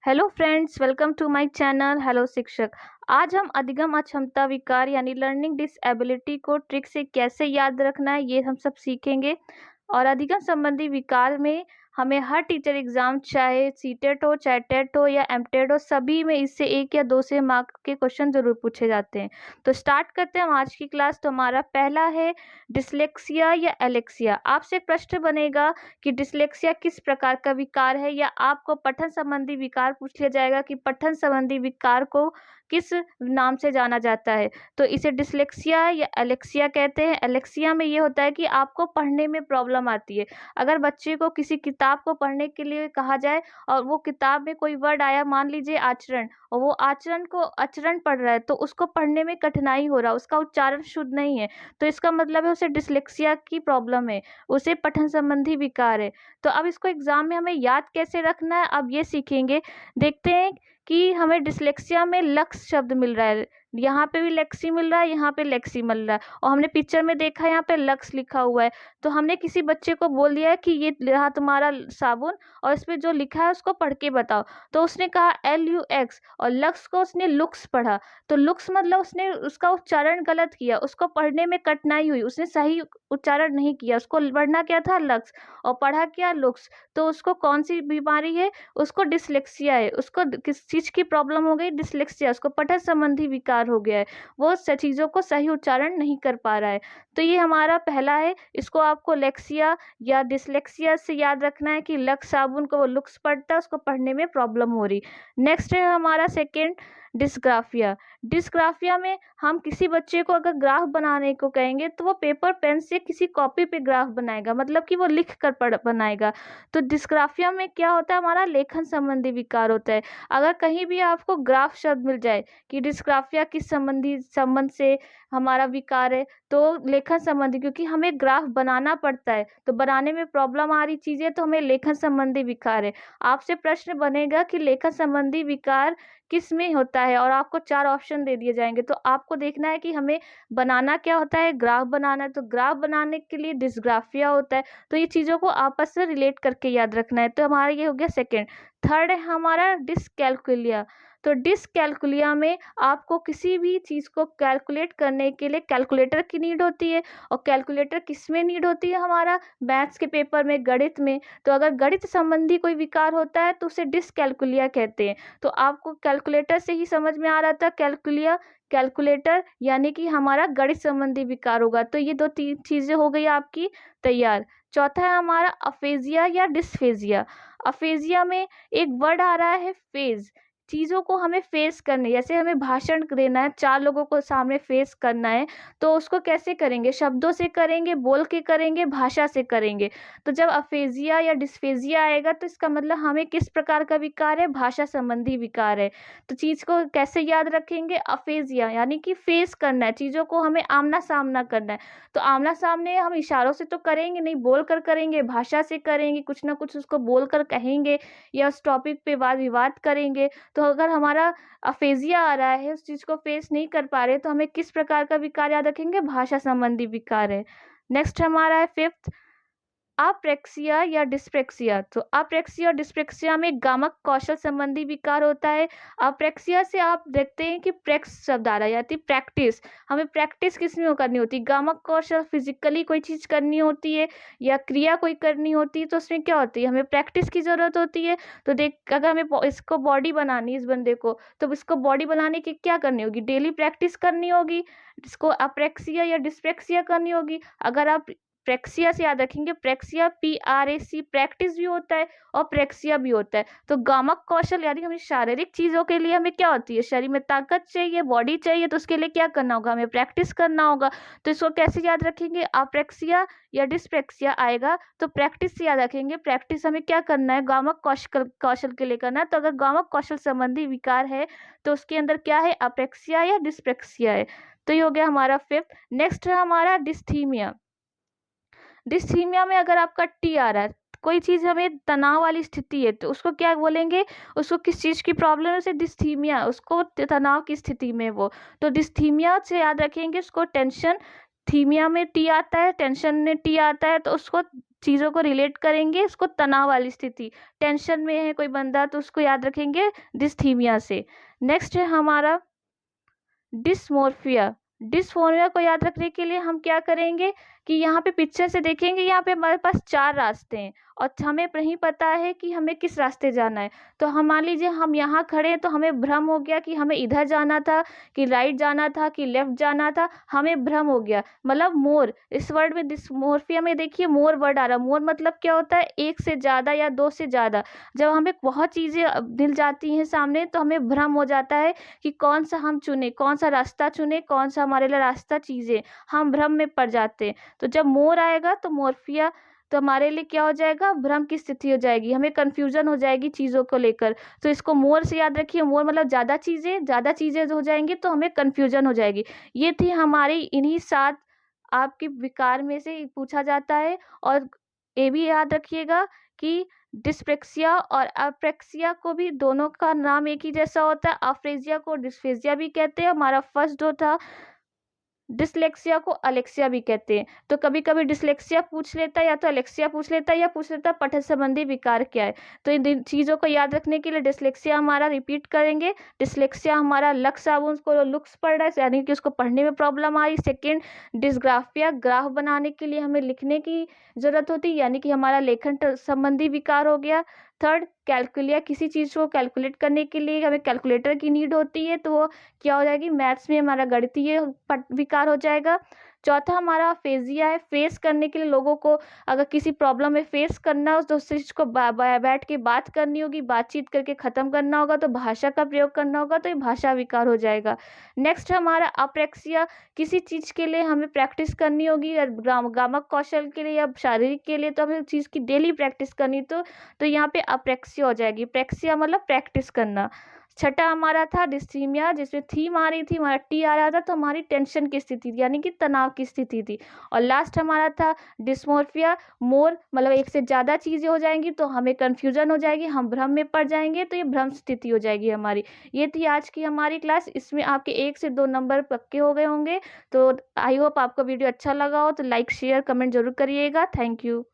Hello friends, welcome to my channel hello शिक्षक। आज हम अधिगम अक्षमता विकार यानी लर्निंग डिसएबिलिटी को ट्रिक से कैसे याद रखना है ये हम सब सीखेंगे। और अधिगम संबंधी विकार में हमें हर टीचर एग्जाम चाहे सीटेट हो, चाहे टेट हो या एमटेट हो, सभी में इससे 1 या 2 से मार्क के क्वेश्चन जरूर पूछे जाते हैं। तो स्टार्ट करते हैं हम आज की क्लास। तो हमारा पहला है डिसलेक्सिया या एलेक्सिया। आपसे एक प्रश्न बनेगा कि डिसलेक्सिया किस प्रकार का विकार है, या आपको पठन संबंधी विकार पूछ लिया जाएगा कि पठन संबंधी विकार को किस नाम से जाना जाता है। तो इसे डिसलेक्सिया या एलेक्सिया कहते हैं। एलेक्सिया में ये होता है कि आपको पढ़ने में प्रॉब्लम आती है। अगर बच्चे को किसी किताब को पढ़ने के लिए कहा जाए और वो किताब में कोई वर्ड आया, मान लीजिए आचरण, और वो आचरण को आचरण पढ़ रहा है तो उसको पढ़ने में कठिनाई हो रहा है, उसका उच्चारण शुद्ध नहीं है, तो इसका मतलब है उसे डिसलेक्सिया की प्रॉब्लम है, उसे पठन संबंधी विकार है। तो अब इसको एग्जाम में हमें याद कैसे रखना है, अब ये सीखेंगे। देखते हैं कि हमें डिसलेक्सिया में लक्स शब्द मिल रहा है, यहाँ पे भी लेक्सी मिल रहा है, यहाँ पे लेक्सी मिल रहा है, और हमने पिक्चर में देखा है यहाँ पे लक्स लिखा हुआ है। तो हमने किसी बच्चे को बोल दिया है कि ये रहा तुम्हारा साबुन और इस पे जो लिखा है उसको पढ़ के बताओ। तो उसने कहा LUX और लक्स को उसने लुक्स पढ़ा। तो लुक्स मतलब उसने उसका उच्चारण गलत किया, उसको पढ़ने में कठिनाई हुई, उसने सही उच्चारण नहीं किया, उसको पढ़ना क्या था लक्स और पढ़ा क्या लुक्स। तो उसको कौन सी बीमारी है, उसको डिसलेक्सिया है, उसको किस चीज़ की प्रॉब्लम हो गई, डिसलेक्सिया, उसको पठन संबंधी विकार हो गया है, वो चीज़ों को सही उच्चारण नहीं कर पा रहा है। तो ये हमारा पहला है, इसको आपको लेक्सिया या डिसलेक्सिया से याद रखना है कि लक्स साबुन को वो लुक्स पढ़ता है, उसको पढ़ने में प्रॉब्लम हो रही। नेक्स्ट है हमारा सेकेंड डिस्ग्राफिया। डिस्ग्राफिया में हम किसी बच्चे को अगर ग्राफ बनाने को कहेंगे तो वो पेपर पेन से किसी कॉपी पे ग्राफ बनाएगा, मतलब कि वो लिख कर पढ़ बनाएगा। तो डिस्ग्राफिया में क्या होता है, हमारा लेखन संबंधी विकार होता है। अगर कहीं भी आपको ग्राफ शब्द मिल जाए कि डिस्ग्राफिया किस संबंध से हमारा विकार है, तो लेखन संबंधी, क्योंकि हमें ग्राफ बनाना पड़ता है तो बनाने में प्रॉब्लम आ रही चीज़ें, तो हमें लेखन संबंधी विकार है। आपसे प्रश्न बनेगा कि लेखन संबंधी विकार किस में होता है, और आपको 4 ऑप्शन दे दिए जाएंगे। तो आपको देखना है कि हमें बनाना क्या होता है, ग्राफ बनाना है, तो ग्राफ बनाने के लिए डिस्ग्राफिया होता है। तो ये चीज़ों को आपस में रिलेट करके याद रखना है। तो हमारा ये हो गया सेकेंड। थर्ड है हमारा डिसकैलकुलिया। तो डिसकैलकुलिया में आपको किसी भी चीज़ को कैलकुलेट करने के लिए कैलकुलेटर की नीड होती है, और कैलकुलेटर किस में नीड होती है, हमारा मैथ्स के पेपर में, गणित में। तो अगर गणित संबंधी कोई विकार होता है तो उसे डिसकैलकुलिया कहते हैं। तो आपको कैलकुलेटर से ही समझ में आ रहा था, कैलकुलिया कैलकुलेटर यानी कि हमारा गणित संबंधी विकार होगा। तो ये 2-3 चीज़ें हो गई आपकी तैयार। चौथा है हमारा अफेजिया या डिस्फेजिया। अफेजिया में एक वर्ड आ रहा है फेज, चीज़ों को हमें फेस करने, जैसे हमें भाषण देना है, 4 लोगों को सामने फेस करना है, तो उसको कैसे करेंगे, शब्दों से करेंगे, बोल के करेंगे, भाषा से करेंगे। तो जब अफेजिया या डिस्फेजिया आएगा तो इसका मतलब हमें किस प्रकार का विकार है, भाषा संबंधी विकार है। तो चीज़ को कैसे याद रखेंगे, अफेजिया यानी कि फेस करना है, चीज़ों को हमें आमना सामना करना है। तो आमना सामने हम इशारों से तो करेंगे नहीं, बोल कर करेंगे, भाषा से करेंगे, कुछ ना कुछ उसको बोल कर कहेंगे या उस टॉपिक पे वाद विवाद करेंगे। तो अगर हमारा अफेजिया आ रहा है, उस चीज़ को फेस नहीं कर पा रहे, तो हमें किस प्रकार का विकार याद रखेंगे, भाषा संबंधी विकार है। नेक्स्ट हमारा है फिफ्थ, अप्रेक्सिया या डिस्प्रेक्सिया। तो अप्रेक्सिया और डिस्प्रेक्सिया में गामक कौशल संबंधी विकार होता है। अप्रेक्सिया से आप देखते हैं कि प्रेक्स शब्द आ रहा है, यानी प्रैक्टिस, हमें प्रैक्टिस किस में करनी होती है, गामक कौशल, फिजिकली कोई चीज़ करनी होती है या क्रिया कोई करनी होती है, तो उसमें क्या होती है, हमें प्रैक्टिस की ज़रूरत होती है। तो देख, अगर हमें इसको बॉडी बनानी है, इस बंदे को, तो इसको बॉडी बनाने की क्या करनी होगी, डेली प्रैक्टिस करनी होगी, इसको अप्रेक्सिया या डिस्प्रेक्सिया करनी होगी। अगर आप प्रेक्सिया से याद रखेंगे, प्रेक्सिया PRAC, प्रैक्टिस भी होता है और प्रेक्सिया भी होता है। तो गामक कौशल यानी हमें शारीरिक चीज़ों के लिए हमें क्या होती है, शरीर में ताकत चाहिए, बॉडी चाहिए, तो उसके लिए क्या करना होगा, हमें प्रैक्टिस करना होगा। तो इसको कैसे याद रखेंगे, अप्रेक्सिया या डिस्प्रेक्सिया आएगा तो प्रैक्टिस से याद रखेंगे। प्रैक्टिस हमें क्या करना है, गामक कौशल के लिए करना है। तो अगर गामक कौशल संबंधी विकार है तो उसके अंदर क्या है, अप्रेक्सिया या डिस्प्रेक्सिया है। तो ये हो गया हमारा फिफ्थ। नेक्स्ट है हमारा डिस्थीमिया। डिस्थीमिया में अगर आपका टी आ रहा है, कोई चीज़ हमें तनाव वाली स्थिति है, तो उसको क्या बोलेंगे, उसको किस चीज़ की प्रॉब्लम है, उसे डिस्थीमिया, उसको तनाव की स्थिति में वो। तो डिस्थीमिया से याद रखेंगे उसको टेंशन, थीमिया में टी आता है, टेंशन में टी आता है, तो उसको चीज़ों को रिलेट करेंगे उसको तनाव वाली स्थिति, टेंशन में है कोई बंदा तो उसको याद रखेंगे डिस्थीमिया से। नेक्स्ट है हमारा डिस्मोर्फिया। डिस्मोर्फिया को याद रखने के लिए हम क्या करेंगे कि यहाँ पे पिक्चर से देखेंगे, यहाँ पे हमारे पास 4 रास्ते हैं और हमें नहीं पता है कि हमें किस रास्ते जाना है। तो हम मान लीजिए हम यहाँ खड़े हैं तो हमें भ्रम हो गया कि हमें इधर जाना था कि राइट जाना था कि लेफ्ट जाना था, हमें भ्रम हो गया। मतलब मोर, इस वर्ड में डिस्मोर्फिया में देखिए मोर वर्ड आ रहा है। मोर मतलब क्या होता है, एक से ज़्यादा या दो से ज़्यादा। जब हमें बहुत चीज़ें दिल जाती हैं सामने तो हमें भ्रम हो जाता है कि कौन सा हम चुने, कौन सा रास्ता चुने, कौन सा हमारे लिए रास्ता चीज़ें, हम भ्रम में पड़ जाते हैं। तो जब मोर आएगा तो मोर्फिया, तो हमारे लिए क्या हो जाएगा, भ्रम की स्थिति हो जाएगी, हमें कंफ्यूजन हो जाएगी चीज़ों को लेकर। तो इसको मोर से याद रखिए, मोर मतलब ज़्यादा चीज़ें हो जाएंगी तो हमें कंफ्यूजन हो जाएगी। ये थी हमारी इन्हीं 7 आपके विकार में से पूछा जाता है। और ये भी याद रखिएगा कि डिस्प्रेक्सिया और अप्रेक्सिया को भी दोनों का नाम एक ही जैसा होता है। अफ्रेजिया को डिस्फेजिया भी कहते हैं। हमारा फर्स्ट जो था डिसलेक्सिया को अलेक्सिया भी कहते हैं। तो कभी कभी डिसलेक्सिया पूछ लेता है या तो अलेक्सिया पूछ लेता है या पूछ लेता है पठन संबंधी विकार क्या है। तो इन चीज़ों को याद रखने के लिए डिसलेक्सिया हमारा रिपीट करेंगे। डिसलेक्सिया हमारा लक्स साबुन को लुक्स पढ़ रहा है यानी कि उसको पढ़ने में प्रॉब्लम आ रही। सेकेंड डिसग्राफिया, ग्राफ बनाने के लिए हमें लिखने की जरूरत होती है यानी कि हमारा लेखन संबंधी विकार हो गया। थर्ड कैलकुलिया, किसी चीज़ को कैलकुलेट करने के लिए हमें कैलकुलेटर की नीड होती है तो वो क्या हो जाएगी, मैथ्स में हमारा गणितीय विकार हो जाएगा। चौथा हमारा फेजिया है, फेस करने के लिए लोगों को अगर किसी प्रॉब्लम में फेस करना हो तो उस चीज़ को बैठ के बात करनी होगी, बातचीत करके ख़त्म करना होगा तो भाषा का प्रयोग करना होगा, तो ये भाषा विकार हो जाएगा। नेक्स्ट हमारा अप्रेक्सिया, किसी चीज़ के लिए हमें प्रैक्टिस करनी होगी या गामक कौशल के लिए या शारीरिक के लिए, तो हमें चीज़ की डेली प्रैक्टिस करनी तो यहाँ पे अप्रेक्सिया हो जाएगी। प्रेक्सिया मतलब प्रैक्टिस करना। छठा हमारा था डिस्थीमिया, जिसमें थीम आ रही थी, हमारा टी आ रहा था तो हमारी टेंशन की स्थिति थी यानी कि तनाव की स्थिति थी। और लास्ट हमारा था डिस्मोर्फिया, मोर मतलब एक से ज़्यादा चीज़ें हो जाएंगी तो हमें कन्फ्यूजन हो जाएगी, हम भ्रम में पड़ जाएंगे तो ये भ्रम स्थिति हो जाएगी हमारी। ये थी आज की हमारी क्लास। इसमें आपके 1 से 2 नंबर पक्के हो गए होंगे। तो आई होप आपको वीडियो अच्छा लगा हो तो लाइक शेयर कमेंट जरूर करिएगा। Thank you.